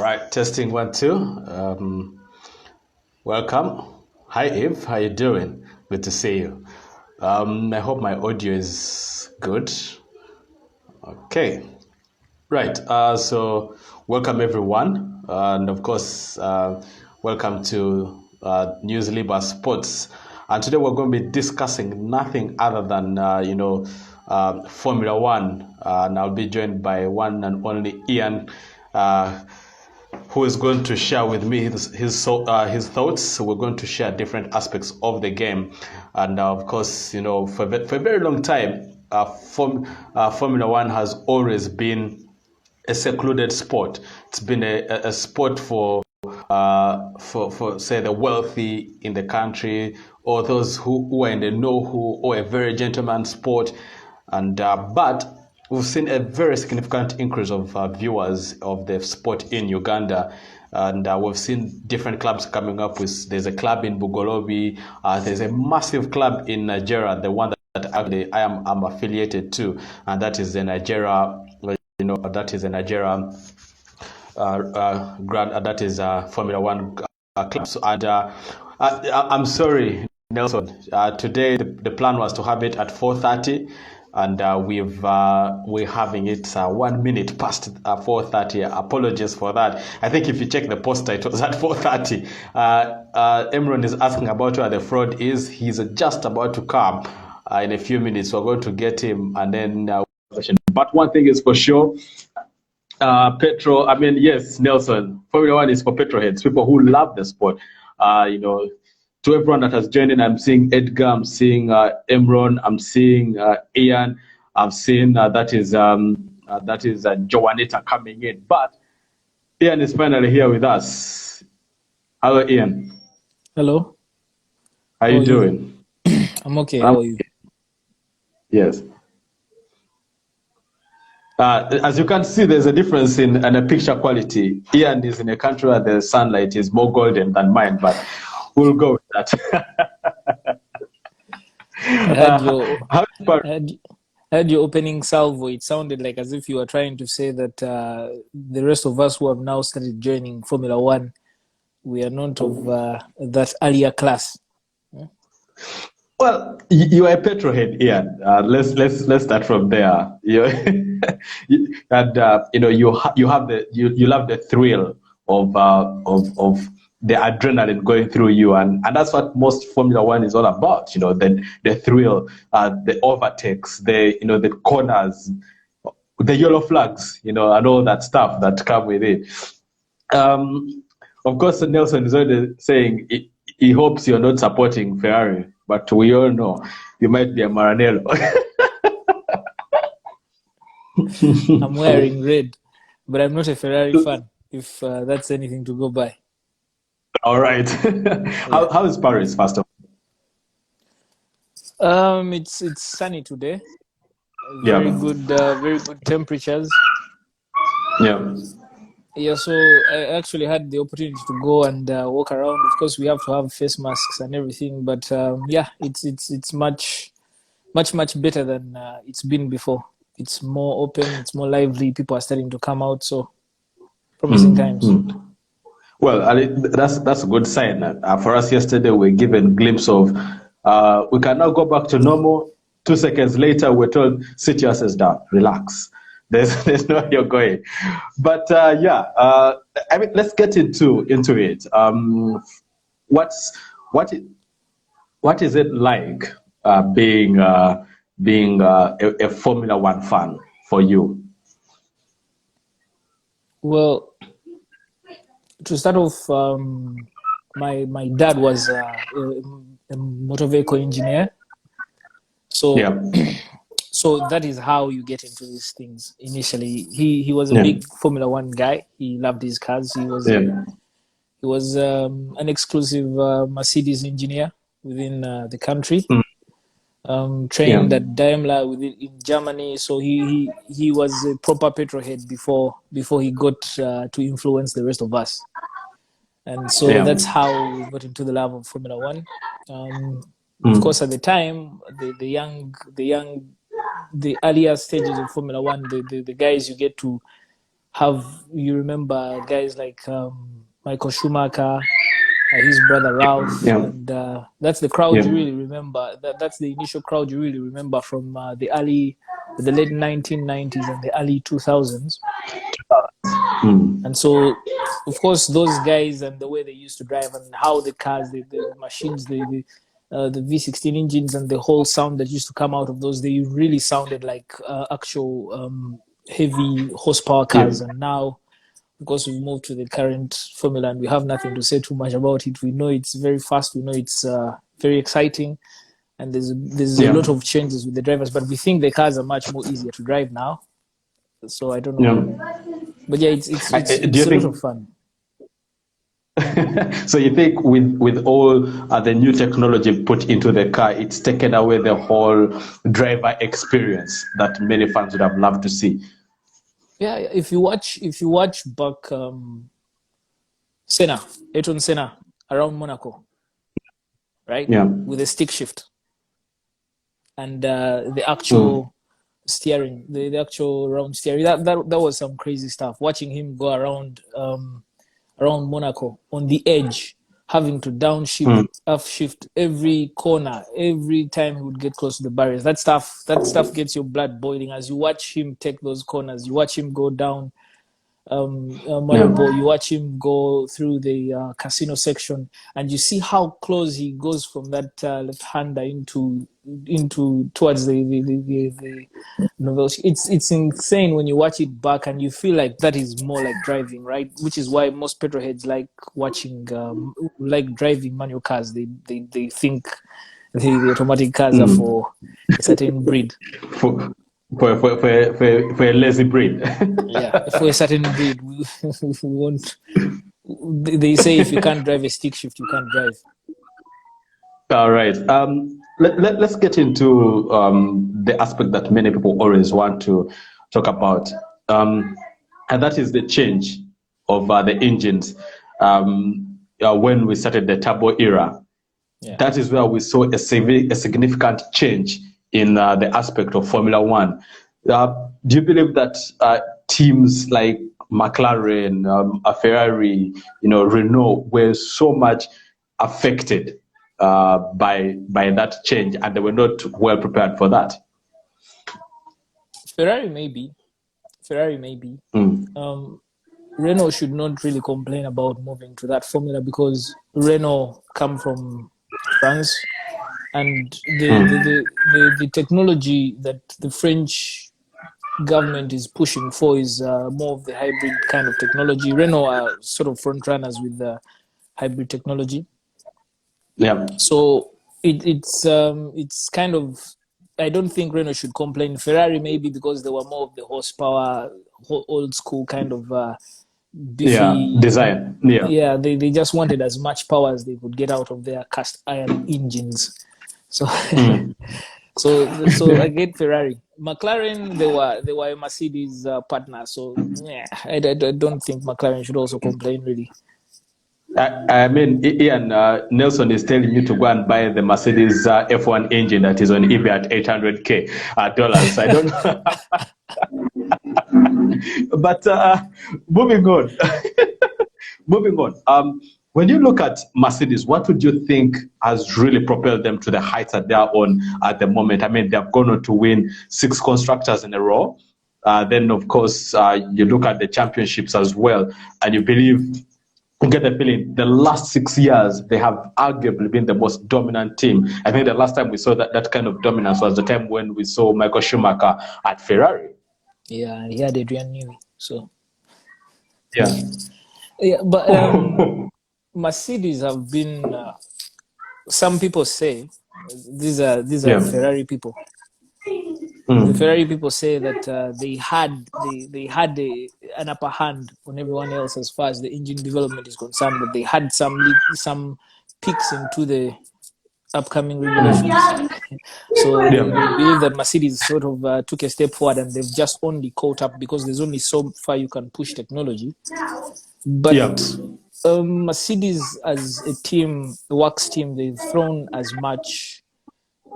right, testing 1 2. Welcome. Hi Eve, how you doing? Good to see you. I hope my audio is good. Okay, right. So welcome everyone, and of course, welcome to News Libre Sports. And today we're going to be discussing nothing other than Formula One, and I'll be joined by one and only Ian. Who is going to share with me his thoughts. So we're going to share different aspects of the game, and of course, for a very long time, Formula One has always been a secluded sport. It's been a sport for say the wealthy in the country, or those who are in the know, or a very gentleman sport, and but we've seen a very significant increase of viewers of the sport in Uganda. And we've seen different clubs coming up with. There's a club in Bugolobi. There's a massive club in Nigeria, the one that actually I'm affiliated to, and that is the Nigeria. That is the Nigeria that is Formula One club. So, and I'm sorry, Nelson. Today the plan was to have it at 4:30. And we're having it 1 minute past 4:30. Apologies for that. I think if you check the poster, it was at 4:30. Emron is asking about where the fraud is. He's just about to come in a few minutes. We're going to get him, and then. But one thing is for sure. Petro. I mean, yes, Nelson. Formula One is for petrolheads, people who love the sport. To everyone that has joined in, I'm seeing Edgar, I'm seeing Emron, I'm seeing Ian, I'm seeing that is Joanita coming in. But Ian is finally here with us. Hello, Ian. Hello. How you doing? I'm okay. How are you? Yes. As you can see, there's a difference in a picture quality. Ian is in a country where the sunlight is more golden than mine, but we'll go with that. I heard your opening salvo. It sounded like as if you were trying to say that the rest of us who have now started joining Formula One, we are not of that earlier class. Well, you are a petrolhead, Ian. Let's start from there. And you love the thrill of the adrenaline going through you, and that's what most Formula One is all about. The thrill, the overtakes, the corners, the yellow flags, and all that stuff that come with it. Of course, Nelson is already saying he hopes you're not supporting Ferrari, but we all know you might be a Maranello. I'm wearing red, but I'm not a Ferrari fan, if that's anything to go by. All right. How is Paris, first of all? It's sunny today. Very good temperatures. Yeah. Yeah, so I actually had the opportunity to go and walk around. Of course, we have to have face masks and everything, but it's much better than it's been before. It's more open, it's more lively. People are starting to come out, so promising times. Well, that's a good sign. For us yesterday, we were given a glimpse of we can now go back to normal. 2 seconds later, we're told, sit your asses down, relax. There's no way you're going. But I mean, let's get into it. What is it like being a Formula One fan for you? Well, to start off, my dad was a motor vehicle engineer, so so that is how you get into these things. Initially, he was a big Formula One guy. He loved his cars. He was an exclusive Mercedes engineer within the country. Trained at Daimler in Germany, so he was a proper petrolhead before he got to influence the rest of us, and so that's how we got into the love of Formula One. Of course, at the time, the earlier stages of Formula One, the guys you get to you remember guys like Michael Schumacher, his brother Ralph, and that's the crowd you really remember. That's the initial crowd you really remember from the late 1990s and the early 2000s. And so, of course, those guys and the way they used to drive and how the cars, the machines, the V16 engines and the whole sound that used to come out of those, they really sounded like actual heavy horsepower cars. And now, of course, we've moved to the current formula and we have nothing to say too much about it. We know it's very fast. We know it's very exciting. And there's a lot of changes with the drivers, but we think the cars are much more easier to drive now. So I don't know. But yeah, it's a lot of fun. So you think with all the new technology put into the car, it's taken away the whole driver experience that many fans would have loved to see? Yeah, if you watch back Ayrton Senna around Monaco, right? Yeah. With a stick shift and the actual steering, the actual round steering. That was some crazy stuff. Watching him go around Monaco on the edge, having to downshift, upshift every corner, every time he would get close to the barriers. That stuff gets your blood boiling as you watch him take those corners. You watch him go down Monaco, you watch him go through the casino section, and you see how close he goes from that left-hander into towards the novelty. It's insane when you watch it back, and you feel like that is more like driving, right? Which is why most petrolheads like watching, like driving manual cars. They think the automatic cars are for a certain breed. For a lazy breed. Yeah, for a certain breed, we won't. They say if you can't drive a stick shift, you can't drive. All right. Let's get into the aspect that many people always want to talk about, and that is the change of the engines. When we started the turbo era, that is where we saw a significant change in the aspect of Formula One. Do you believe that teams like McLaren, Ferrari, Renault were so much affected by that change, and they were not well prepared for that? Ferrari maybe. Renault should not really complain about moving to that formula because Renault come from France. And the technology that the French government is pushing for is more of the hybrid kind of technology. Renault are sort of front runners with the hybrid technology. Yeah. So it's kind of, I don't think Renault should complain. Ferrari maybe because they were more of the horsepower, old school kind of beefy design. Yeah, they just wanted as much power as they could get out of their cast iron engines. So, so I get Ferrari. McLaren, they were a Mercedes partner. So yeah, I don't think McLaren should also complain really. I mean, Ian, Nelson is telling you to go and buy the Mercedes F1 engine that is on eBay at $800K dollars. I don't know. But moving on. When you look at Mercedes, what would you think has really propelled them to the heights that they are on at the moment? I mean, they have gone on to win 6 constructors in a row. Then, of course, you look at the championships as well, and you get the feeling the last 6 years, they have arguably been the most dominant team. I think the last time we saw that kind of dominance was the time when we saw Michael Schumacher at Ferrari. Yeah, and he had Adrian Newey. So. Yeah, but... Mercedes have been. Some people say these are Ferrari people. The Ferrari people say that they had an upper hand on everyone else as far as the engine development is concerned. But they had some peaks into the upcoming regulations. So they believe that Mercedes sort of took a step forward, and they've just only caught up because there's only so far you can push technology. But Mercedes as a team, the works team, they've thrown as much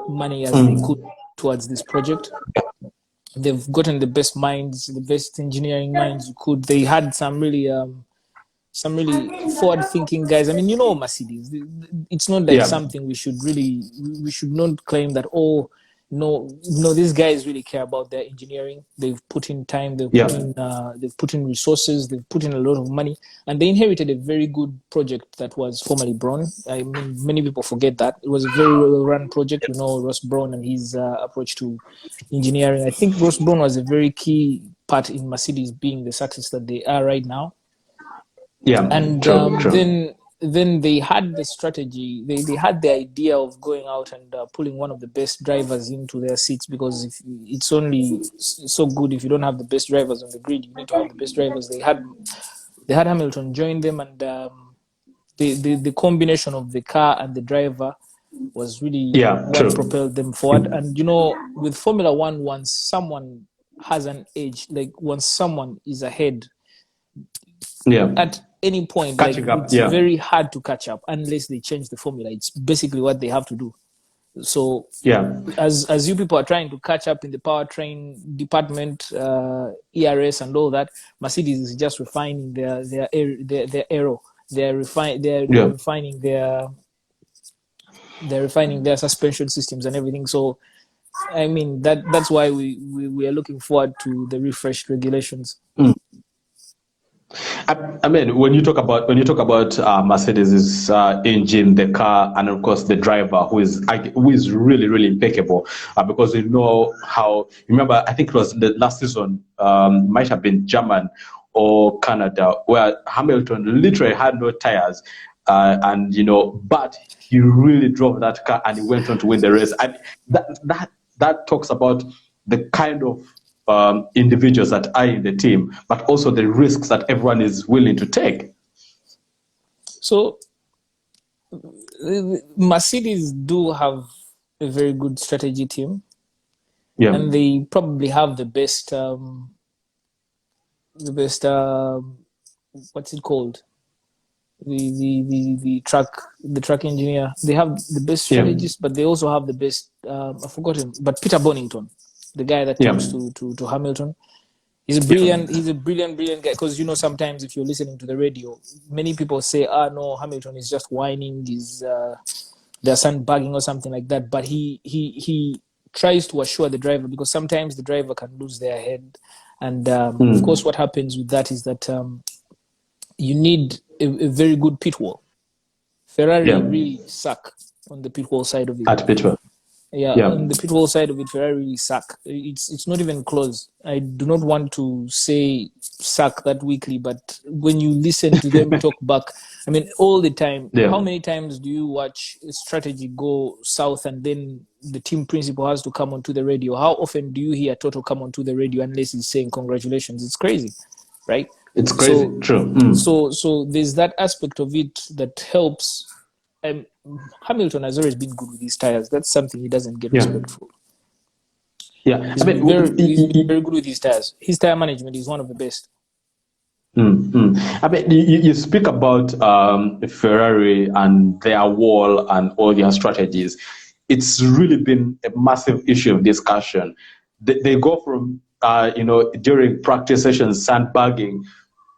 money as they could towards this project. they've gotten the best minds, the best engineering minds you could. They had some really forward-thinking guys. I mean, Mercedes. It's not like something we should not claim that. Oh, no, these guys really care about their engineering. They've put in time. They've put in resources. They've put in a lot of money, and they inherited a very good project that was formerly Braun. I mean, many people forget that it was a very well-run project. Ross Braun and his approach to engineering. I think Ross Braun was a very key part in Mercedes being the success that they are right now. Yeah, and true. Then they had the strategy. They had the idea of going out and pulling one of the best drivers into their seats, because if it's only so good if you don't have the best drivers on the grid. You need to have the best drivers. They had Hamilton join them, and the combination of the car and the driver was really what propelled them forward. And with Formula One, once someone has an edge, like once someone is ahead, at any point, it's very hard to catch up unless they change the formula. It's basically what they have to do. So as you people are trying to catch up in the powertrain department, ERS and all that, Mercedes is just refining their aero. They're refining their suspension systems and everything. So I mean that's why we are looking forward to the refreshed regulations. I mean, when you talk about Mercedes's engine, the car, and of course the driver, who is really, really impeccable, because we know how. Remember, I think it was the last season, might have been German or Canada, where Hamilton literally had no tires, but he really drove that car and he went on to win the race. And that talks about the kind of individuals that are in the team, but also the risks that everyone is willing to take. So Mercedes do have a very good strategy team, and they probably have the best what's it called? The track engineer. They have the best strategist, but they also have the best. I've forgotten, but Peter Bonington, the guy that talks to Hamilton. He's a brilliant guy, because sometimes if you're listening to the radio, many people say, no, Hamilton is just whining, they're sandbagging or something like that. But he tries to assure the driver, because sometimes the driver can lose their head. And of course what happens with that is that you need a very good pit wall. Ferrari really suck on the pit wall side of it. At pit wall. On the pit wall side of it, Ferrari really suck. It's not even close. I do not want to say suck that weakly, but when you listen to them talk back, I mean, all the time. How many times do you watch a strategy go south and then the team principal has to come onto the radio? How often do you hear Toto come onto the radio unless he's saying congratulations? It's crazy, right? It's crazy, true. So there's that aspect of it that helps. Hamilton has always been good with his tires. That's something he doesn't get respect for. He's very good with his tires. His tire management is one of the best. I mean, you speak about Ferrari and their wall and all their strategies. It's really been a massive issue of discussion. They go from during practice sessions sandbagging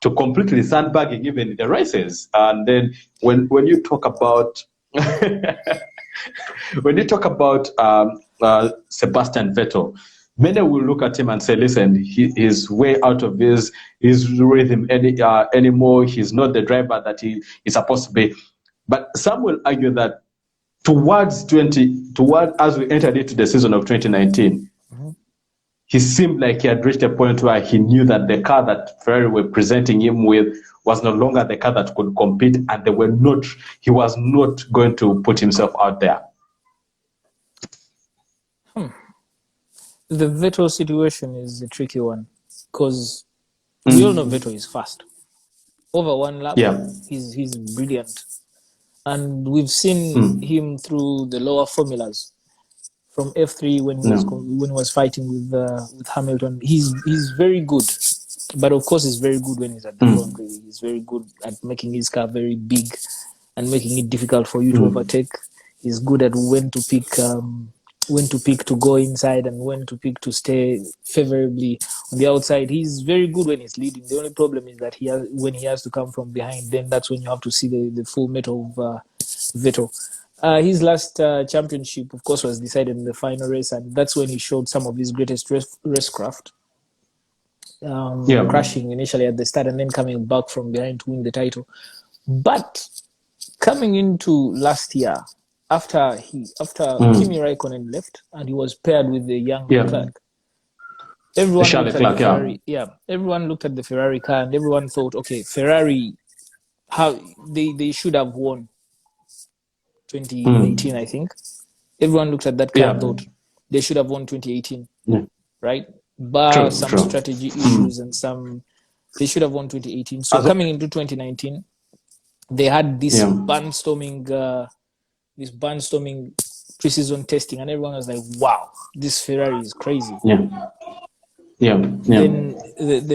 to completely sandbagging even in the races. And then when you talk about Sebastian Vettel, many will look at him and say, listen, he's way out of his rhythm anymore. He's not the driver that he is supposed to be. But some will argue that as we entered into the season of 2019, he seemed like he had reached a point where he knew that the car that Ferrari were presenting him with was no longer the car that could compete, and he was not going to put himself out there. The Vettel situation is a tricky one, because we all know Vettel is fast. Over one lap, he's brilliant. And we've seen him through the lower formulas. From F3 when he was fighting with Hamilton, he's very good, but of course he's very good when he's at the front. Really, he's very good at making his car very big and making it difficult for you to overtake. He's good at when to pick when to pick to go inside and when to pick to stay favorably on the outside. He's very good when he's leading. The only problem is that when he has to come from behind, then that's when you have to see the full metal of Vettel. His last championship, of course, was decided in the final race, and that's when he showed some of his greatest racecraft. Crashing initially at the start and then coming back from behind to win the title. But coming into last year, after Kimi Raikkonen left and he was paired with the young Leclerc, everyone looked at the Ferrari. Everyone looked at the Ferrari car and everyone thought, okay, Ferrari, how they should have won 2018, I think. Everyone looked at that car and thought they should have won 2018, right? But some strategy issues and they should have won 2018. So coming into 2019, they had this barnstorming pre-season testing, and everyone was like, "Wow, this Ferrari is crazy." Then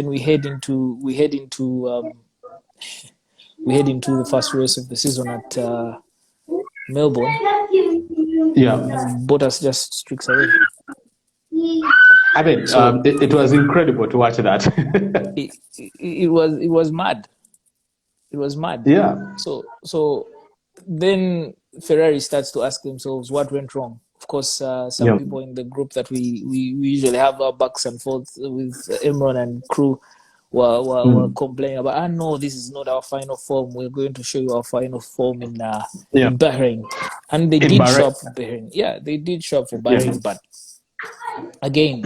we head into the first race of the season at Melbourne. And Bottas just streaks away. I mean, it was incredible to watch that. it was mad. It was mad. Yeah. So then Ferrari starts to ask themselves what went wrong. Of course, some people in the group that we usually have our backs and forth with Imran and crew were complaining about, no, this is not our final form. We're going to show you our final form in Bahrain. And they did show up for Bahrain. Yeah, they did show up for Bahrain, but again,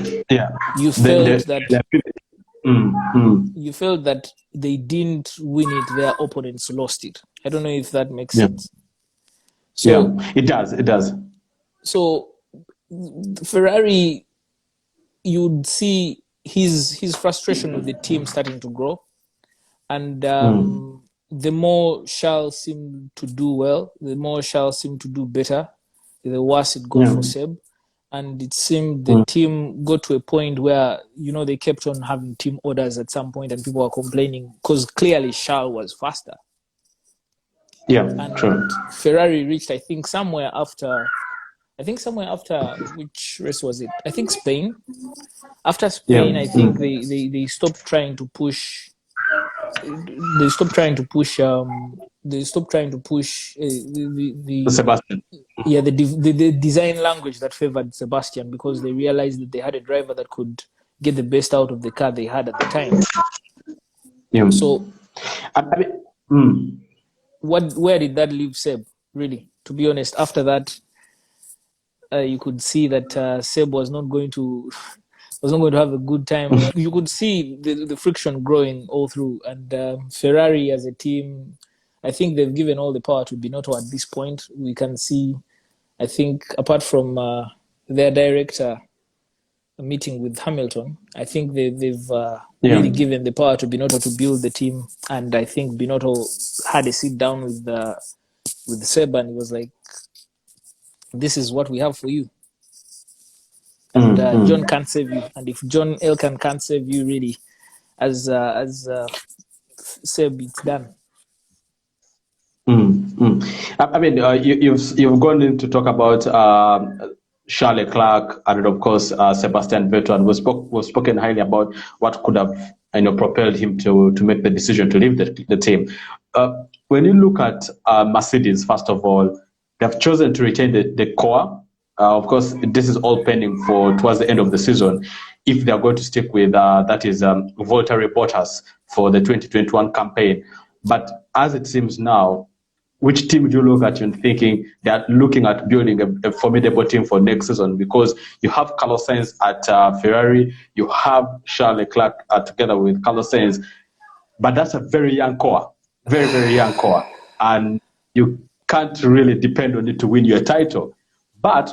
you felt you felt that they didn't win it, their opponents lost it. I don't know if that makes sense. So, it does. So Ferrari, you'd see his frustration with the team starting to grow. And the more Charles seemed to do well, the more Charles seemed to do better, the worse it got for Seb. And it seemed the team got to a point where, they kept on having team orders at some point and people were complaining because clearly Charles was faster. True. Ferrari reached, I think, somewhere after, which race was it? I think Spain. After Spain, I think they stopped trying to push. They stopped trying to push the Sebastian. The design language that favored Sebastian, because they realized that they had a driver that could get the best out of the car they had at the time. So, where did that leave Seb? Really, to be honest, after that, you could see that Seb was not going to have a good time. You could see the friction growing all through. And Ferrari as a team, I think they've given all the power to Binotto at this point. We can see, I think, apart from their director meeting with Hamilton, I think they've really given the power to Binotto to build the team. And I think Binotto had a sit down with Seb and he was like, this is what we have for you. And John can't save you. And if John Elkann can't save you, really, as Seb, it's done. I mean, you've gone in to talk about Charles Leclerc and of course Sebastian Vettel, and we've spoken highly about what could have propelled him to make the decision to leave the team. When you look at Mercedes, first of all, they have chosen to retain the core. Of course, this is all pending for towards the end of the season, if they are going to stick with that is Valtteri Bottas for the 2021 campaign. But as it seems now, which team do you look at and thinking they are looking at building a formidable team for next season? Because you have Carlos Sainz at Ferrari, you have Charles Leclerc together with Carlos Sainz, but that's a very young core, very, very young core, and you can't really depend on it to win your title. But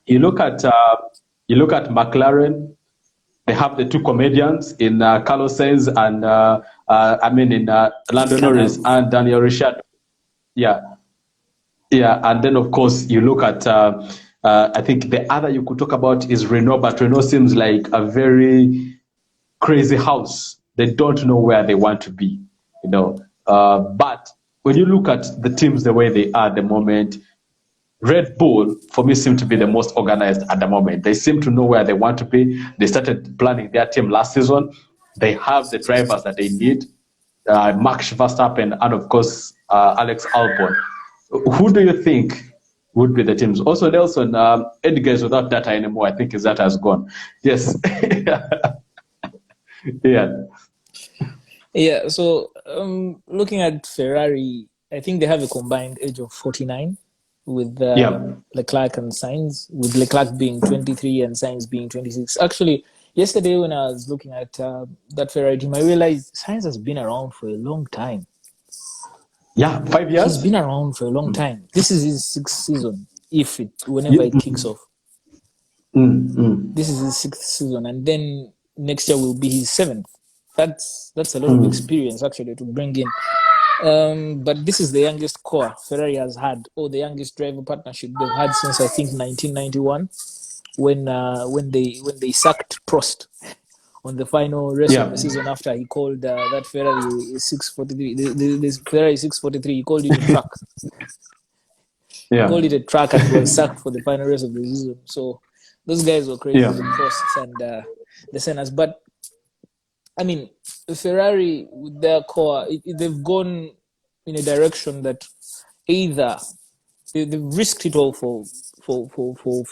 you look at McLaren. They have the two comedians in Carlos Sainz and Lando Norris and Daniel Ricciardo. And then of course you look at I think the other you could talk about is Renault, but Renault seems like a very crazy house. They don't know where they want to be, But when you look at the teams the way they are at the moment, Red Bull, for me, seem to be the most organized at the moment. They seem to know where they want to be. They started planning their team last season. They have the drivers that they need, Max Verstappen, and of course, Alex Albon. Who do you think would be the teams? Also, Nelson, Edgar is without data anymore. I think his data has gone. Yes. Yeah. Yeah, so looking at Ferrari, I think they have a combined age of 49 with Leclerc and Sainz, with Leclerc being 23 and Sainz being 26. Actually, yesterday when I was looking at that Ferrari team, I realized Sainz has been around for a long time. Yeah, 5 years? He's been around for a long time. This is his sixth season, whenever it kicks off. This is his sixth season, and then next year will be his seventh. That's a lot of experience actually to bring in. But this is the youngest core Ferrari has had, or the youngest driver partnership they've had since I think 1991, when they sacked Prost on the final race of the season after he called that Ferrari 643. The Ferrari 643. He called it a truck. He called it a truck and was sacked for the final race of the season. So those guys were crazy, the Prosts and the Sennas. But I mean, Ferrari with their core, they've gone in a direction that either they've risked it all for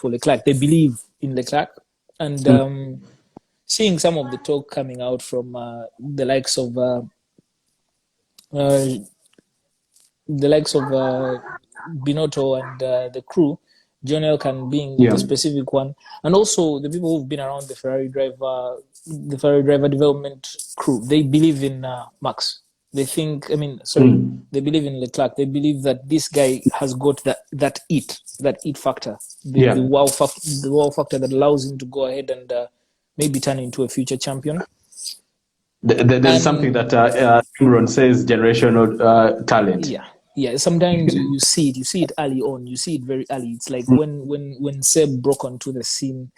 Leclerc. They believe in Leclerc, and seeing some of the talk coming out from the likes of Binotto and the crew, John Elkann being the specific one, and also the people who've been around the Ferrari driver development crew, they believe in Max. They think, they believe in Leclerc. They believe that this guy has got that it factor, the wow factor that allows him to go ahead and maybe turn into a future champion. There's something that Imran says generational talent. Yeah. Sometimes you see it early on. You see it very early. It's like when Seb broke onto the scene,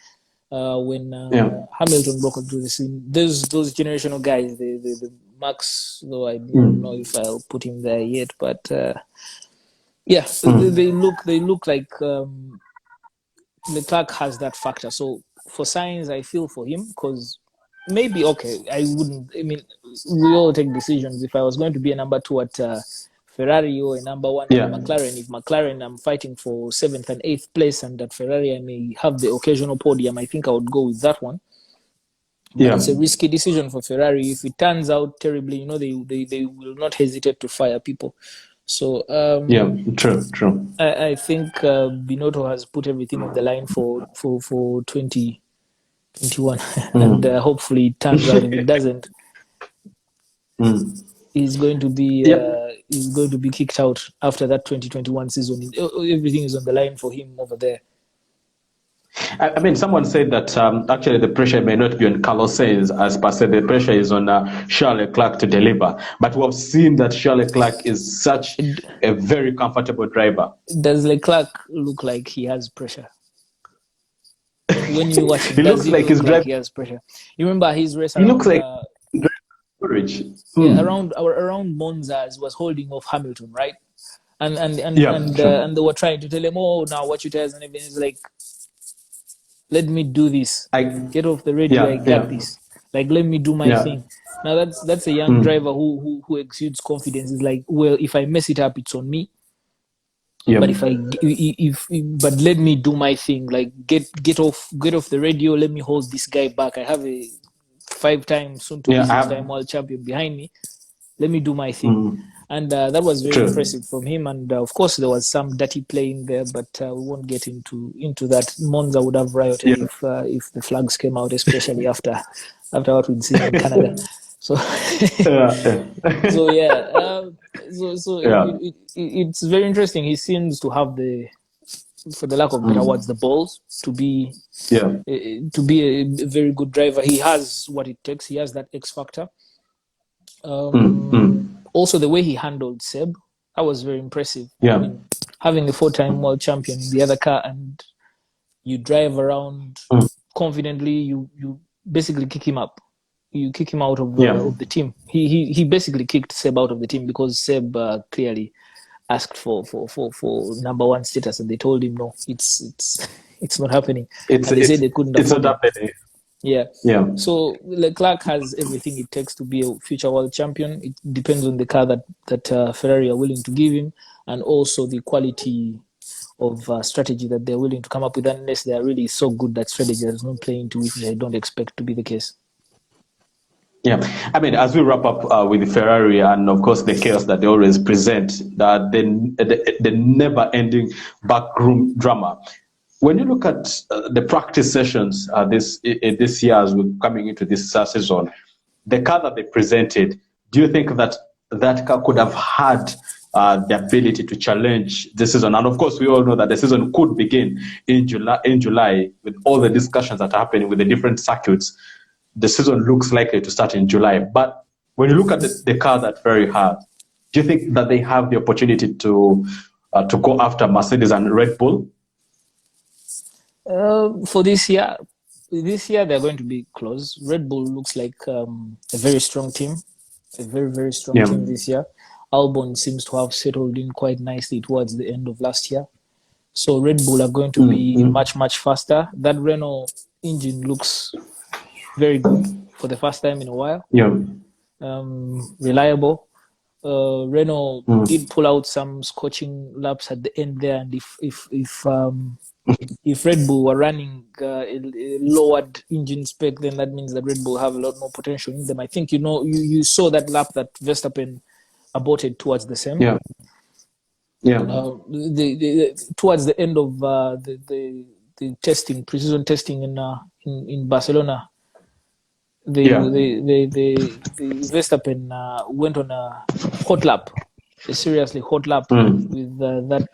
when Hamilton broke onto the scene. Those generational guys, the Max, though I don't know if I'll put him there yet, but they look like Leclerc has that factor. So for Sainz, I feel for him because maybe I wouldn't. I mean, we all take decisions. If I was going to be a number 2 at Ferrari or a number 1 at McLaren, if McLaren I'm fighting for 7th and 8th place, and at Ferrari I may have the occasional podium, I think I would go with that one. But it's a risky decision for Ferrari. If it turns out terribly, they will not hesitate to fire people. So true. I think Binotto has put everything on the line for 2021, and hopefully it turns out. If it doesn't, he's going to be kicked out after that 2021 season. Everything is on the line for him over there. I mean, someone said that actually the pressure may not be on Carlos Sainz, as per se. The pressure is on Charles Leclerc to deliver. But we've seen that Charles Leclerc is such a very comfortable driver. Does Leclerc look like he has pressure? When you watch him, he looks like he has pressure. You remember his race? He looks like courage. Around Monza, he was holding off Hamilton, right? And they were trying to tell him, now watch your tires and everything. It's like, let me do this. Get off the radio. I got this. Like, let me do my thing. Now that's a young driver who exudes confidence. It's like, well, if I mess it up, it's on me. But but let me do my thing. Like, get off the radio. Let me hold this guy back. I have a 5-time, soon to be 6-time world champion behind me. Let me do my thing. And that was very impressive from him. And of course, there was some dirty play in there, but we won't get into that. Monza would have rioted if the flags came out, especially after what we'd seen in Canada. So, it's very interesting. He seems to have for the lack of better words, the balls to be a very good driver. He has what it takes. He has that X factor. Also, the way he handled Seb, that was very impressive. I mean, having a 4-time world champion in the other car, and you drive around confidently, you basically kick him up. You kick him out of the team. He basically kicked Seb out of the team because Seb clearly asked for number one status, and they told him no, it's not happening. And they said they couldn't it's afford not him. happening. Yeah. Yeah. So Leclerc has everything it takes to be a future world champion. It depends on the car that Ferrari are willing to give him, and also the quality of strategy that they're willing to come up with, unless they are really so good that strategy has no play into which I don't expect to be the case. Yeah, I mean, as we wrap up with the Ferrari and, of course, the chaos that they always present, the never-ending backroom drama. When you look at the practice sessions this year as we're coming into this season, the car that they presented, do you think that that car could have had the ability to challenge the season? And of course, we all know that the season could begin in July with all the discussions that are happening with the different circuits. The season looks likely to start in July. But when you look at the car that Ferrari has, do you think that they have the opportunity to go after Mercedes and Red Bull? For this year they're going to be close. Red Bull looks like a very strong team, a very, very strong team this year. Albon seems to have settled in quite nicely towards the end of last year. So Red Bull are going to be much, much faster. That Renault engine looks very good for the first time in a while. Yeah. Reliable. Renault did pull out some scorching laps at the end there, and if Red Bull were running a lowered engine spec, then that means that Red Bull have a lot more potential in them. I think you saw that lap that Verstappen aborted towards the same. Yeah. Yeah. Towards the end of the testing, precision testing in Barcelona, the Verstappen went on a hot lap, a seriously hot lap with that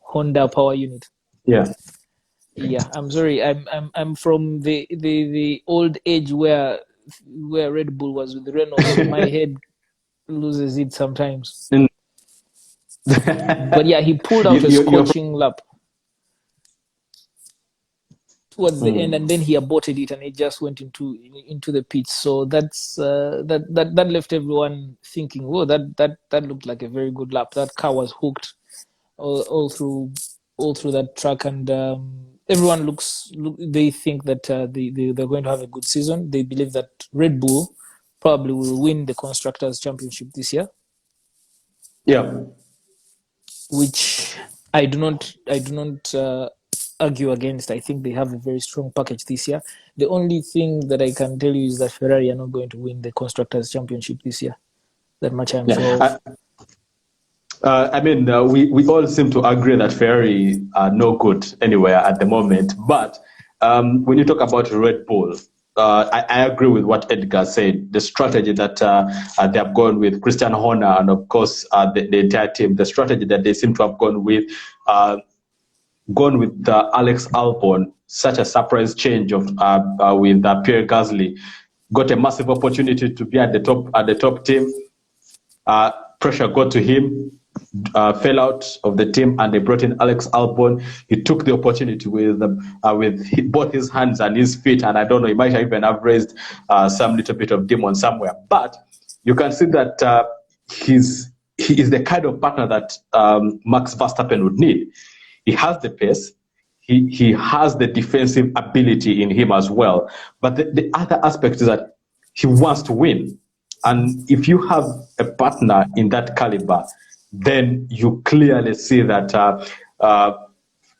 Honda power unit. Yeah. Yeah, I'm sorry. I'm from the old age where Red Bull was with Renault, so my head loses it sometimes. But yeah, he pulled out a scorching lap towards the end, and then he aborted it, and it just went into the pits. So that's that left everyone thinking, "Whoa, that looked like a very good lap. That car was hooked all through that track." And everyone they think that they're going to have a good season. They believe that Red Bull probably will win the Constructors' Championship this year. Yeah. Which I do not argue against. I think they have a very strong package this year. The only thing that I can tell you is that Ferrari are not going to win the Constructors' Championship this year. That much I'm sure of. I mean, we all seem to agree that Ferrari are no good anywhere at the moment. But when you talk about Red Bull, I agree with what Edgar said. The strategy that they have gone with Christian Horner and, of course, the entire team, the strategy that they seem to have gone with Alex Albon, such a surprise change of with Pierre Gasly, got a massive opportunity to be at the top team. Pressure got to him. Fell out of the team, and they brought in Alex Albon. He took the opportunity with both his hands and his feet, and I don't know, he might even have raised some little bit of demon somewhere. But you can see that he is the kind of partner that Max Verstappen would need. He has the pace. He has the defensive ability in him as well. But the other aspect is that he wants to win. And if you have a partner in that caliber, then you clearly see that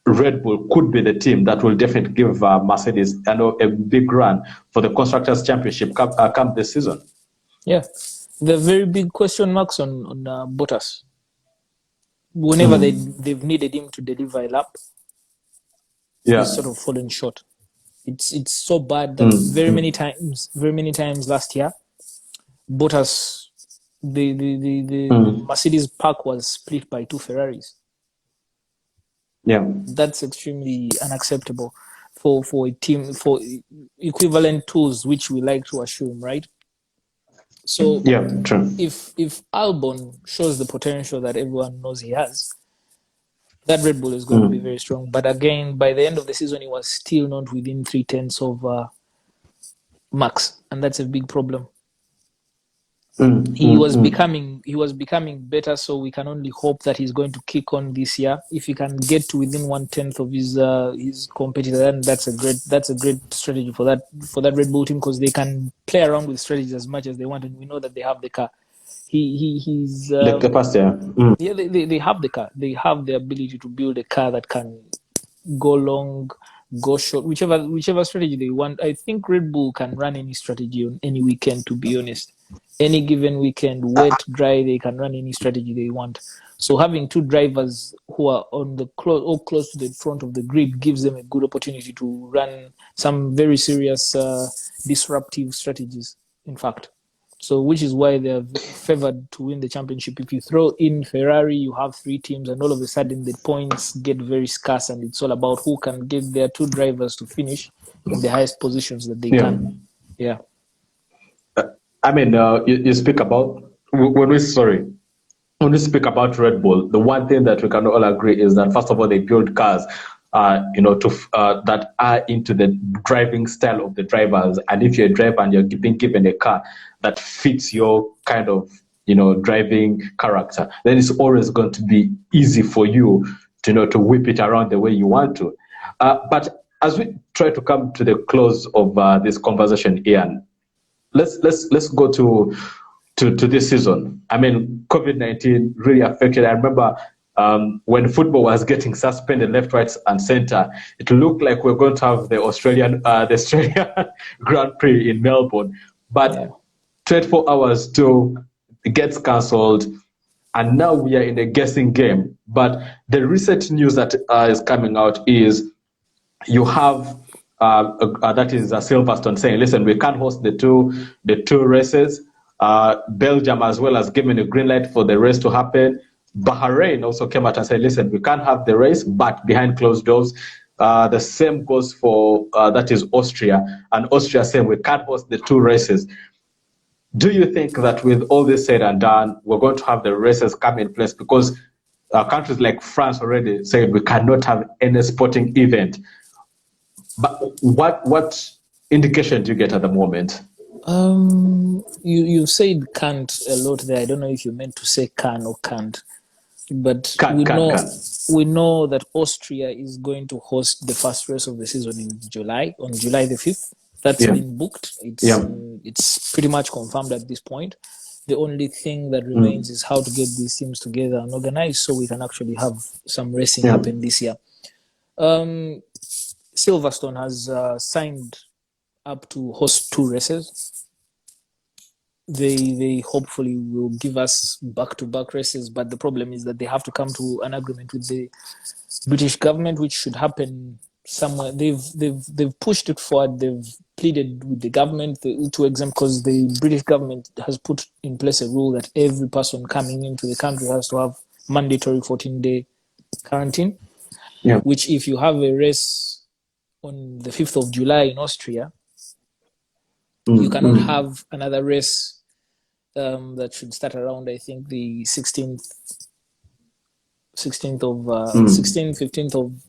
Red Bull could be the team that will definitely give Mercedes a big run for the Constructors' Championship come this season. Yeah, the very big question marks on Bottas. Whenever they've needed him to deliver a lap, he's sort of fallen short. It's so bad that very many times last year, Bottas, the Mercedes pack was split by two Ferraris. Yeah, that's extremely unacceptable for a team, for equivalent tools, which we like to assume, right? So yeah, true. If Albon shows the potential that everyone knows he has, that Red Bull is going to be very strong. But again, by the end of the season, he was still not within 3/10 of Max, and that's a big problem. he was becoming better, so we can only hope that he's going to kick on this year. If he can get to within 1/10 of his competitor, then that's a great strategy for that Red Bull team, because they can play around with strategies as much as they want, and we know that they have the car. He's the capacity. Yeah, they have the car. They have the ability to build a car that can go long, go short, whichever strategy they want. I think Red Bull can run any strategy on any weekend, to be honest. Any given weekend, wet, dry, they can run any strategy they want. So having two drivers who are on the close to the front of the grid gives them a good opportunity to run some very serious disruptive strategies, in fact. So which is why they're favored to win the championship. If you throw in Ferrari, you have three teams, and all of a sudden the points get very scarce, and it's all about who can get their two drivers to finish in the highest positions that they can. Yeah. I mean, you speak about when we speak about Red Bull, the one thing that we can all agree is that first of all, they build cars, that are into the driving style of the drivers. And if you're a driver and you're being given a car that fits your kind of, driving character, then it's always going to be easy for you to whip it around the way you want to. But as we try to come to the close of this conversation, Ian, let's go to this season. I mean, COVID-19 really affected. I remember when football was getting suspended left, right, and center, it looked like we're going to have the Australian Grand Prix in Melbourne. But 24 hours till it gets cancelled, and now we are in a guessing game. But the recent news that is coming out is you have that is Silverstone saying, listen, we can't host the two races. Belgium as well has given a green light for the race to happen. Bahrain also came out and said, listen, we can't have the race, but behind closed doors. The same goes for that is Austria, and Austria saying we can't host the two races. Do you think that with all this said and done, we're going to have the races come in place? Because countries like France already said we cannot have any sporting event. But what indication do you get at the moment? You said can't a lot there. I don't know if you meant to say can or can't, but we know that Austria is going to host the first race of the season in July, on July the 5th. That's been booked. It's pretty much confirmed at this point. The only thing that remains is how to get these teams together and organized so we can actually have some racing happen this year. Silverstone has signed up to host two races. They hopefully will give us back-to-back races, but the problem is that they have to come to an agreement with the British government, which should happen somewhere. They've pushed it forward. They've pleaded with the government to exempt, because the British government has put in place a rule that every person coming into the country has to have mandatory 14-day quarantine. Which, if you have a race on the 5th of July in Austria, you cannot have another race that should start around, I think, the 15th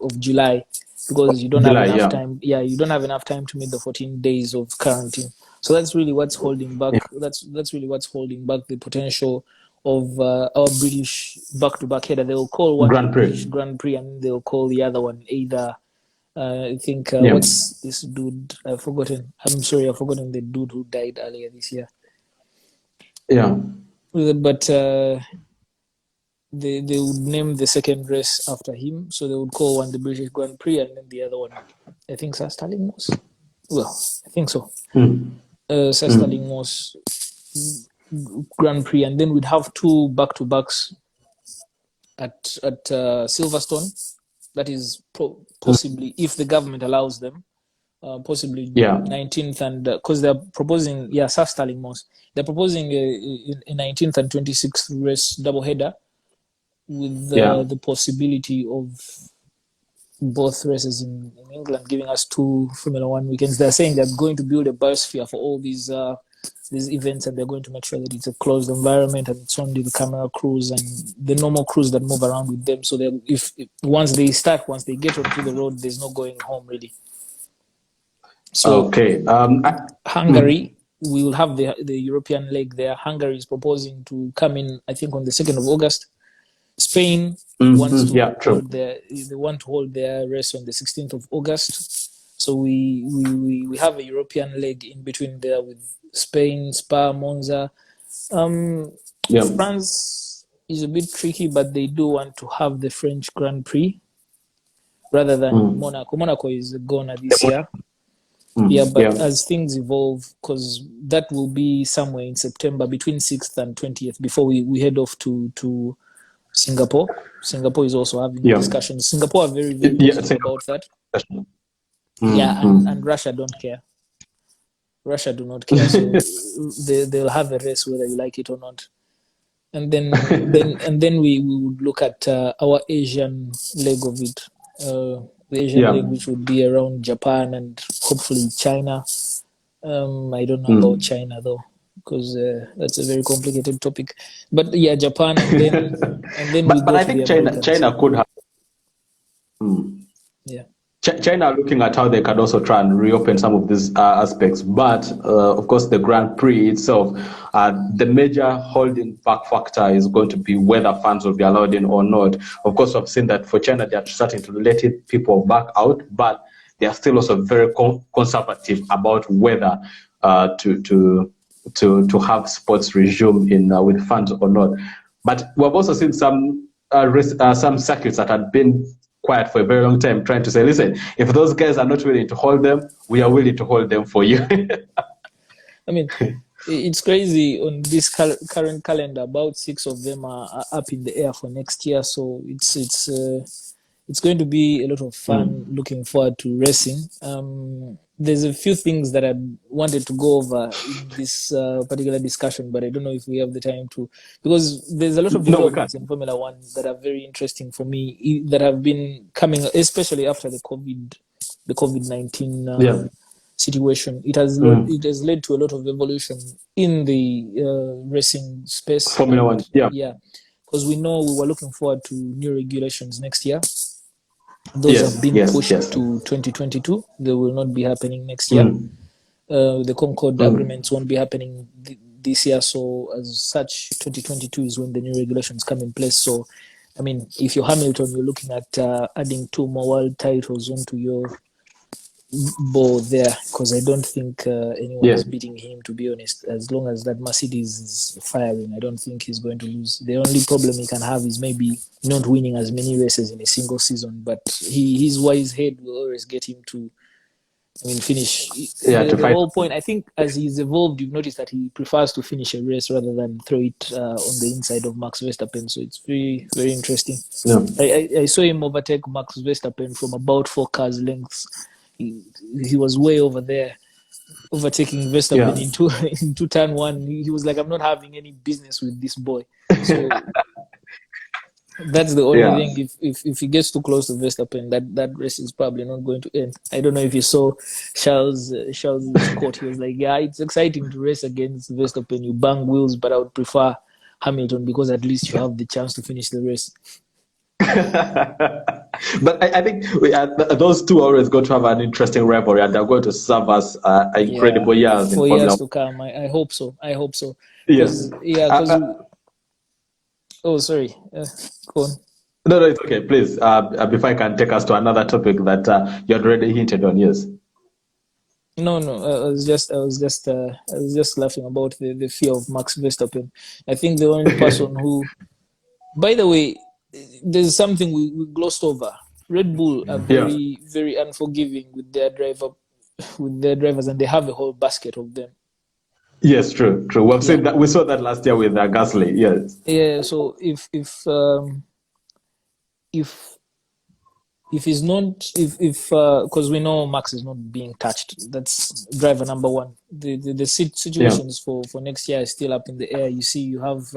of July, because you don't have enough time. Yeah, you don't have enough time to meet the 14 days of quarantine. So that's really what's holding back. That's really what's holding back the potential of our British back-to-back header. They'll call one British Grand Prix, and they'll call the other one either. I think what's this dude? I've forgotten. I'm sorry, I've forgotten the dude who died earlier this year. But they would name the second race after him, so they would call one the British Grand Prix, and then the other one, I think, Sir Stirling Moss. Well, I think so. Sir Stirling Moss Grand Prix, and then we'd have two back-to-backs at Silverstone. That is possibly, if the government allows them, possibly 19th, and because they're proposing, Sir Stirling Moss, they're proposing a 19th and 26th race doubleheader with the possibility of both races in England, giving us two Formula One weekends. They're saying they're going to build a biosphere for all these events, and they're going to make sure that it's a closed environment and it's only the camera crews and the normal crews that move around with them. So if once they get onto the road, there's no going home really. So Hungary we will have the European leg there. Hungary is proposing to come in, I think, on the 2nd of August. Spain wants to hold their race on the 16th of August. So we have a European leg in between there with Spain, Spa, Monza. France is a bit tricky, but they do want to have the French Grand Prix rather than Monaco. Monaco is a goner this year. As things evolve, because that will be somewhere in September between 6th and 20th before we head off to Singapore. Singapore is also having discussions. Singapore are very, very positive about that. And Russia don't care. Russia do not care, so they'll have a race whether you like it or not. And then we would look at our Asian leg of it. The Asian leg, which would be around Japan and hopefully China. I don't know about China though, because that's a very complicated topic. But yeah, Japan, and then but I think China could have. China are looking at how they can also try and reopen some of these aspects. But, of course, the Grand Prix itself, the major holding back factor is going to be whether fans will be allowed in or not. Of course, I've seen that for China, they are starting to let people back out, but they are still also very conservative about whether to have sports resume with fans or not. But we've also seen some circuits that had been quiet for a very long time, trying to say, listen, if those guys are not willing to hold them, we are willing to hold them for you. I mean, it's crazy on this current calendar. About 6 of them are up in the air for next year, so it's going to be a lot of fun. Looking forward to racing. There's a few things that I wanted to go over in this particular discussion, but I don't know if we have the time to, because there's a lot of developments in Formula One that are very interesting for me that have been coming, especially after the COVID-19 situation. It has led to a lot of evolution in the racing space. Formula One, because we know we were looking forward to new regulations next year. Those have been pushed to 2022. They will not be happening next year. The Concord agreements won't be happening this year. So as such, 2022 is when the new regulations come in place. So, I mean, if you're Hamilton, you're looking at adding 2 more world titles onto your bow there, because I don't think anyone is beating him, to be honest. As long as that Mercedes is firing, I don't think he's going to lose. The only problem he can have is maybe not winning as many races in a single season, but his wise head will always get him to, finish. The whole point, I think, as he's evolved, you've noticed that he prefers to finish a race rather than throw it on the inside of Max Verstappen. So it's very, very interesting. I saw him overtake Max Verstappen from about 4 cars lengths. He was way over there, overtaking Verstappen into turn 1. He was like, I'm not having any business with this boy. So that's the only thing. If he gets too close to Verstappen, that race is probably not going to end. I don't know if you saw Charles' quote. He was like, yeah, it's exciting to race against Verstappen. You bang wheels, but I would prefer Hamilton because at least you have the chance to finish the race. But I think those two always going to have an interesting rivalry, and they're going to serve us incredible years for years to come. I hope so. Yes. Sorry. Go on. No, it's okay. Please, before I can take us to another topic that you had already hinted on. Yes. No. I was just laughing about the fear of Max Verstappen. I think the only person who, by the way, there's something we glossed over. Red Bull are very, very unforgiving with their drivers, and they have a whole basket of them. Yes, true. We've seen that. We saw that last year with Gasly. Yes. Yeah. So if he's not, because we know Max is not being touched. That's driver number 1. The situations for next year is still up in the air. You see, you have.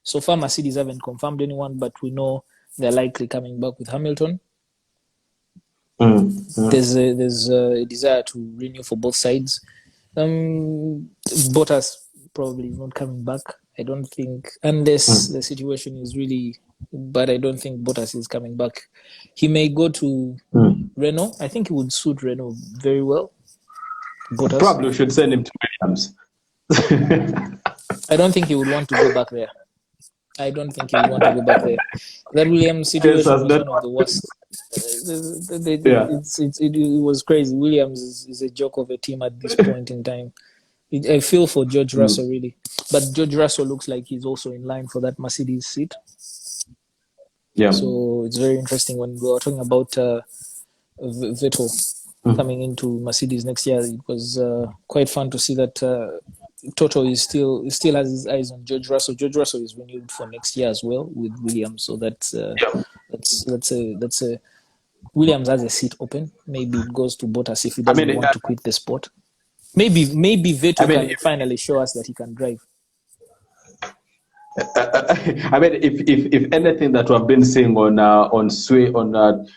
So far, Mercedes haven't confirmed anyone, but we know they're likely coming back with Hamilton. There's a desire to renew for both sides. Bottas probably is not coming back. I don't think, unless the situation is really bad, I don't think Bottas is coming back. He may go to Renault. I think he would suit Renault very well. Bottas. Probably should send him to Williams. I don't think he would want to go back there. I don't think he would want to go back there. That Williams situation was one of the worst. It was crazy. Williams is a joke of a team at this point in time. I feel for George Russell, really. But George Russell looks like he's also in line for that Mercedes seat. Yeah. So it's very interesting when we were talking about Vettel coming into Mercedes next year. It was quite fun to see that Toto still has his eyes on George Russell. George Russell is renewed for next year as well with Williams. So that's a Williams has a seat open. Maybe it goes to Bottas if he doesn't want to quit the sport. Maybe Vettel can finally show us that he can drive. I mean, if anything that we have been seeing on Sway, on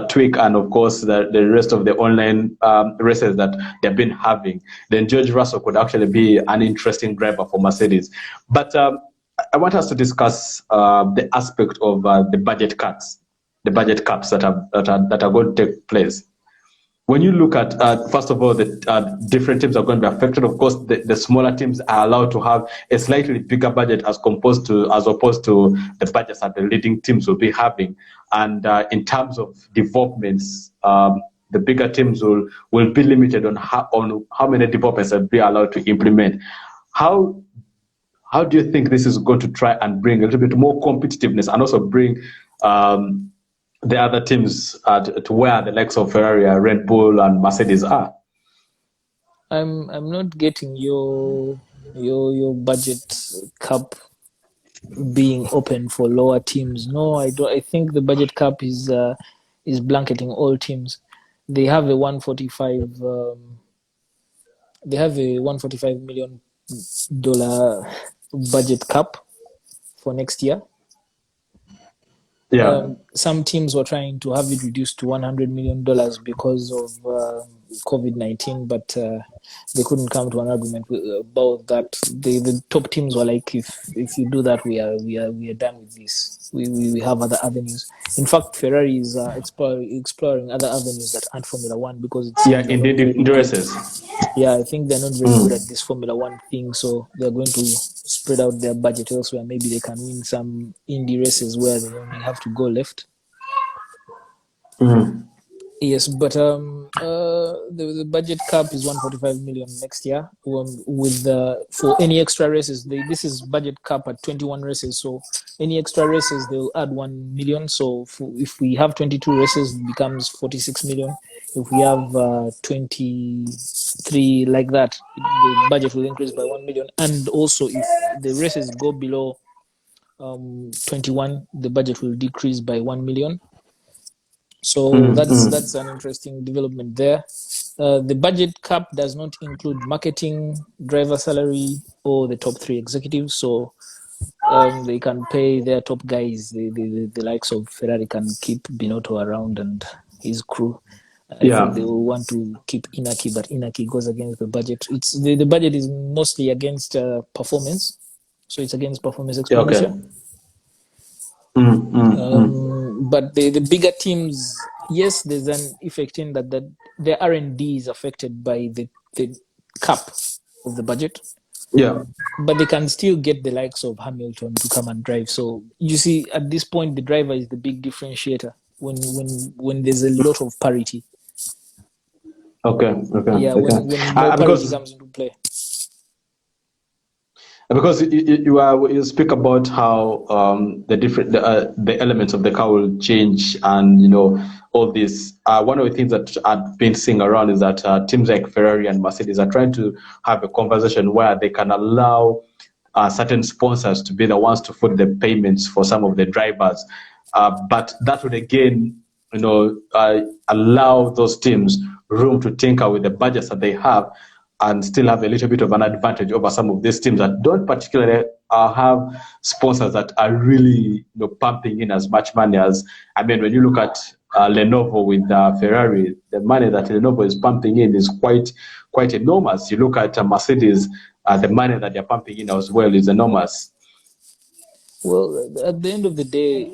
Twig, and of course the rest of the online races that they've been having, then George Russell could actually be an interesting driver for Mercedes. But I want us to discuss the aspect of the budget cuts, the budget caps that are going to take place. When you look at, first of all, the different teams are going to be affected. Of course, the smaller teams are allowed to have a slightly bigger budget as opposed to the budgets that the leading teams will be having. And in terms of developments, the bigger teams will be limited on how many developments they'll be allowed to implement. How do you think this is going to try and bring a little bit more competitiveness and also bring the other teams to where the likes of Ferrari, Red Bull, and Mercedes are? I'm not getting your budget cap being open for lower teams. No, I don't. I think the budget cap is blanketing all teams. They have a $145 million budget cap for next year. Yeah. Some teams were trying to have it reduced to $100 million because of COVID-19, but they couldn't come to an agreement about that. The top teams were like, if you do that, we are done with this. We have other avenues. In fact, Ferrari is exploring other avenues that aren't Formula One because it's in races. Yeah, I think they're not very good at this Formula One thing, so they're going to spread out their budget elsewhere. Maybe they can win some indie races where they only have to go left. Yes, but the budget cap is 145 million next year. With for any extra races, this is budget cap at 21 races. So any extra races, they'll add 1 million. So if we have 22 races, it becomes 46 million. If we have 23 like that, the budget will increase by 1 million. And also, if the races go below 21, the budget will decrease by 1 million. So that's an interesting development there. The budget cap does not include marketing, driver salary, or the top 3 executives. So they can pay their top guys. The likes of Ferrari can keep Binotto around and his crew. I think they will want to keep Inaki, but Inaki goes against the budget. The budget is mostly against performance. So it's against performance expenditure. But the bigger teams, yes, there's an effect in that their R&D is affected by the cap of the budget. Yeah. But they can still get the likes of Hamilton to come and drive. So you see, at this point, the driver is the big differentiator when there's a lot of parity. Okay. Yeah, when more parity comes into play. Because you speak about how the elements of the car will change, and all this. One of the things that I've been seeing around is that teams like Ferrari and Mercedes are trying to have a conversation where they can allow certain sponsors to be the ones to foot the payments for some of the drivers, but that would again, allow those teams room to tinker with the budgets that they have and still have a little bit of an advantage over some of these teams that don't particularly have sponsors that are really pumping in as much money as, when you look at Lenovo with Ferrari, the money that Lenovo is pumping in is quite enormous. You look at Mercedes, the money that they're pumping in as well is enormous. Well, at the end of the day,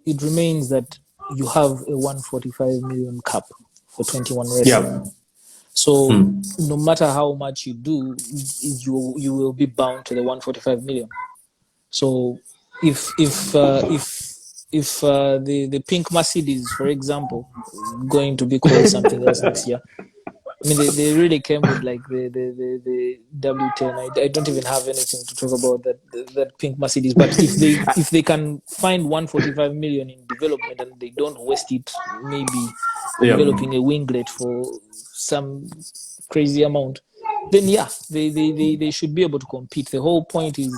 it remains that you have a 145 million cap for 21 races. Yeah. So no matter how much you do, you will be bound to the 145 million. So if the pink Mercedes, for example, going to be called something else next year. I mean, they really came with like the W10. I don't even have anything to talk about that pink Mercedes. But if they can find 145 million in development and they don't waste it, maybe developing a winglet for some crazy amount, then yeah, they should be able to compete. The whole point is,